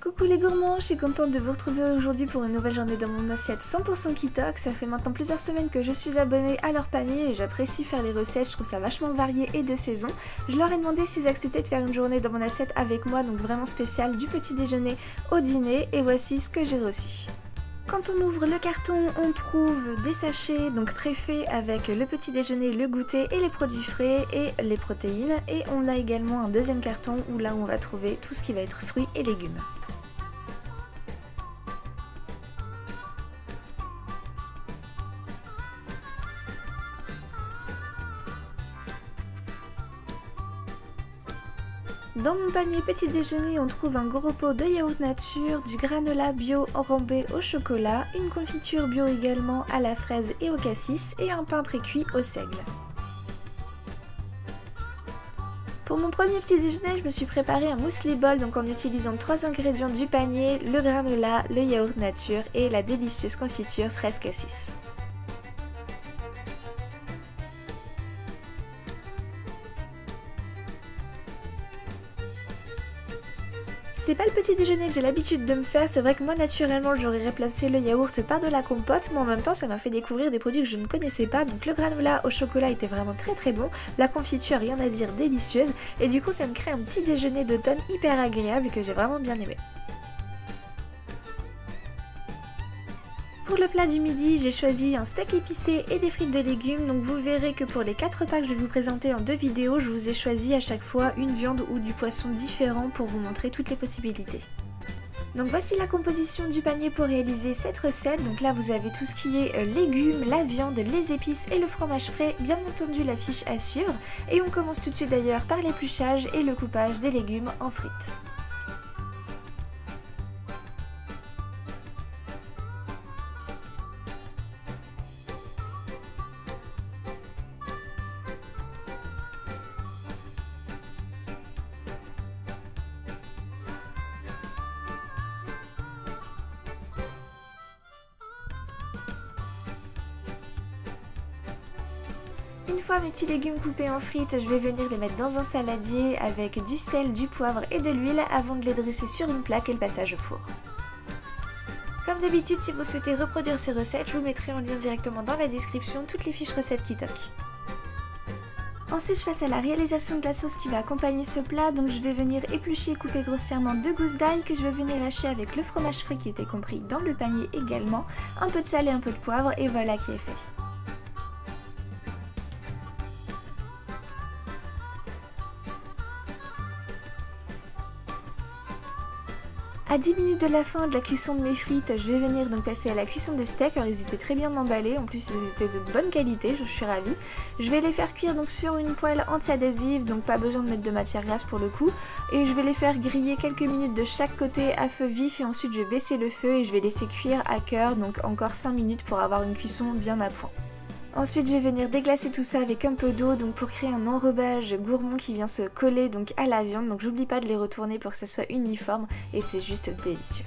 Coucou les gourmands, je suis contente de vous retrouver aujourd'hui pour une nouvelle journée dans mon assiette 100% Kitoc. Ça fait maintenant plusieurs semaines que je suis abonnée à leur panier et j'apprécie faire les recettes, je trouve ça vachement varié et de saison. Je leur ai demandé s'ils acceptaient de faire une journée dans mon assiette avec moi, donc vraiment spéciale du petit déjeuner au dîner, et voici ce que j'ai reçu. Quand on ouvre le carton, on trouve des sachets donc préfaits avec le petit déjeuner, le goûter et les produits frais et les protéines. Et on a également un deuxième carton où là on va trouver tout ce qui va être fruits et légumes. Dans mon panier petit déjeuner, on trouve un gros pot de yaourt nature, du granola bio enrobé au chocolat, une confiture bio également à la fraise et au cassis et un pain précuit au seigle. Pour mon premier petit déjeuner, je me suis préparé un muesli bol donc en utilisant 3 ingrédients du panier, le granola, le yaourt nature et la délicieuse confiture fraise cassis. C'est pas le petit déjeuner que j'ai l'habitude de me faire, c'est vrai que moi naturellement j'aurais remplacé le yaourt par de la compote, mais en même temps ça m'a fait découvrir des produits que je ne connaissais pas, donc le granola au chocolat était vraiment très bon, la confiture rien à dire délicieuse, et du coup ça me crée un petit déjeuner d'automne hyper agréable que j'ai vraiment bien aimé. Pour le plat du midi, j'ai choisi un steak épicé et des frites de légumes, donc vous verrez que pour les 4 repas que je vais vous présenter en 2 vidéos, je vous ai choisi à chaque fois une viande ou du poisson différent pour vous montrer toutes les possibilités. Donc voici la composition du panier pour réaliser cette recette. Donc là vous avez tout ce qui est légumes, la viande, les épices et le fromage frais, bien entendu la fiche à suivre. Et on commence tout de suite d'ailleurs par l'épluchage et le coupage des légumes en frites. Une fois mes petits légumes coupés en frites, je vais venir les mettre dans un saladier avec du sel, du poivre et de l'huile avant de les dresser sur une plaque et le passage au four. Comme d'habitude, si vous souhaitez reproduire ces recettes, je vous mettrai en lien directement dans la description toutes les fiches recettes Kitoc. Ensuite, je passe à la réalisation de la sauce qui va accompagner ce plat, donc je vais venir éplucher et couper grossièrement 2 gousses d'ail que je vais venir hacher avec le fromage frais qui était compris dans le panier également, un peu de sel et un peu de poivre et voilà qui est fait. À 10 minutes de la fin de la cuisson de mes frites, je vais venir donc passer à la cuisson des steaks. Alors ils étaient très bien emballés, en plus ils étaient de bonne qualité, je suis ravie. Je vais les faire cuire donc sur une poêle anti-adhésive, donc pas besoin de mettre de matière grasse pour le coup. Et je vais les faire griller quelques minutes de chaque côté à feu vif et ensuite je vais baisser le feu et je vais laisser cuire à cœur, donc encore 5 minutes pour avoir une cuisson bien à point. Ensuite je vais venir déglacer tout ça avec un peu d'eau donc pour créer un enrobage gourmand qui vient se coller donc à la viande, donc j'oublie pas de les retourner pour que ça soit uniforme et c'est juste délicieux.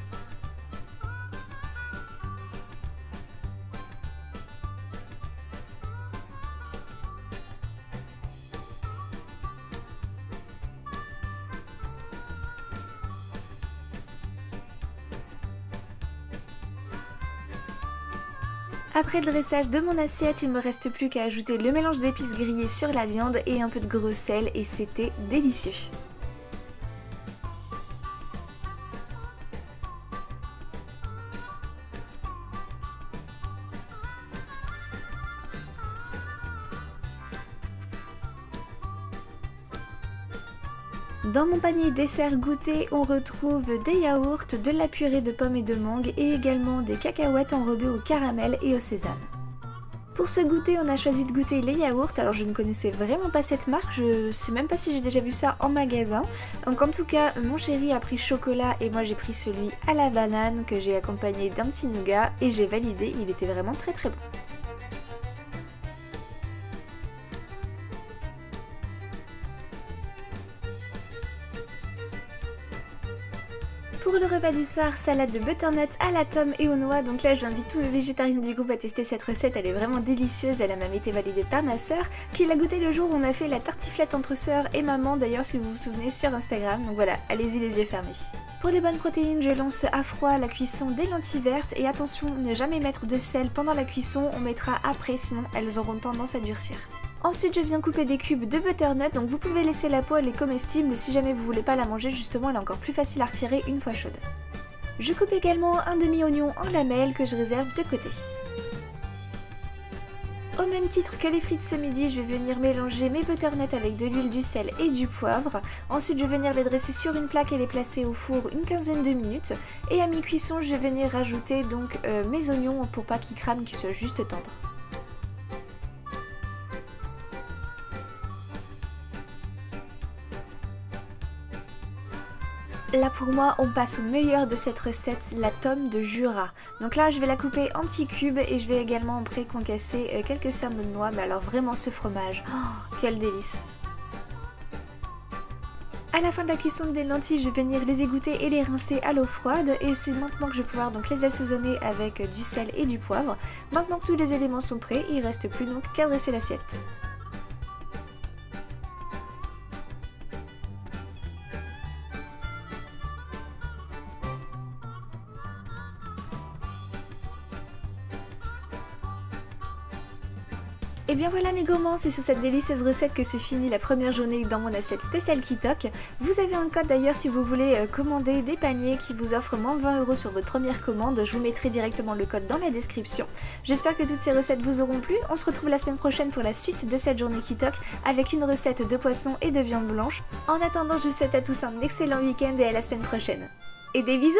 Après le dressage de mon assiette, il me reste plus qu'à ajouter le mélange d'épices grillées sur la viande et un peu de gros sel et c'était délicieux. Dans mon panier dessert goûter, on retrouve des yaourts, de la purée de pommes et de mangue et également des cacahuètes enrobées au caramel et au sésame. Pour ce goûter, on a choisi de goûter les yaourts. Alors je ne connaissais vraiment pas cette marque, je sais même pas si j'ai déjà vu ça en magasin. Donc en tout cas, mon chéri a pris chocolat et moi j'ai pris celui à la banane que j'ai accompagné d'un petit nougat et j'ai validé, il était vraiment très bon. Pour le repas du soir, salade de butternut à la tome et aux noix. Donc là, j'invite tous les végétariens du groupe à tester cette recette. Elle est vraiment délicieuse. Elle a même été validée par ma sœur, qui l'a goûtée le jour où on a fait la tartiflette entre sœurs et maman. D'ailleurs, si vous vous souvenez, sur Instagram. Donc voilà, allez-y les yeux fermés. Pour les bonnes protéines, je lance à froid la cuisson des lentilles vertes. Et attention, ne jamais mettre de sel pendant la cuisson. On mettra après, sinon elles auront tendance à durcir. Ensuite, je viens couper des cubes de butternut, donc vous pouvez laisser la peau, elle est comestible, si jamais vous voulez pas la manger, justement, elle est encore plus facile à retirer une fois chaude. Je coupe également un demi-oignon en lamelles que je réserve de côté. Au même titre que les frites ce midi, je vais venir mélanger mes butternuts avec de l'huile, du sel et du poivre. Ensuite, je vais venir les dresser sur une plaque et les placer au four une quinzaine de minutes. Et à mi-cuisson, je vais venir rajouter donc mes oignons pour pas qu'ils crament, qu'ils soient juste tendres. Là pour moi, on passe au meilleur de cette recette, la tome de Jura. Donc là, je vais la couper en petits cubes et je vais également pré-concasser quelques cernes de noix. Mais alors vraiment ce fromage, oh, quel délice! À la fin de la cuisson des lentilles, je vais venir les égoutter et les rincer à l'eau froide. Et c'est maintenant que je vais pouvoir donc les assaisonner avec du sel et du poivre. Maintenant que tous les éléments sont prêts, il ne reste plus donc qu'à dresser l'assiette. Et bien voilà mes gourmands, c'est sur cette délicieuse recette que se finit la première journée dans mon assiette spéciale Kitok. Vous avez un code d'ailleurs si vous voulez commander des paniers qui vous offrent moins 20 € sur votre première commande. Je vous mettrai directement le code dans la description. J'espère que toutes ces recettes vous auront plu. On se retrouve la semaine prochaine pour la suite de cette journée Kitok avec une recette de poisson et de viande blanche. En attendant, je vous souhaite à tous un excellent week-end et à la semaine prochaine. Et des bisous!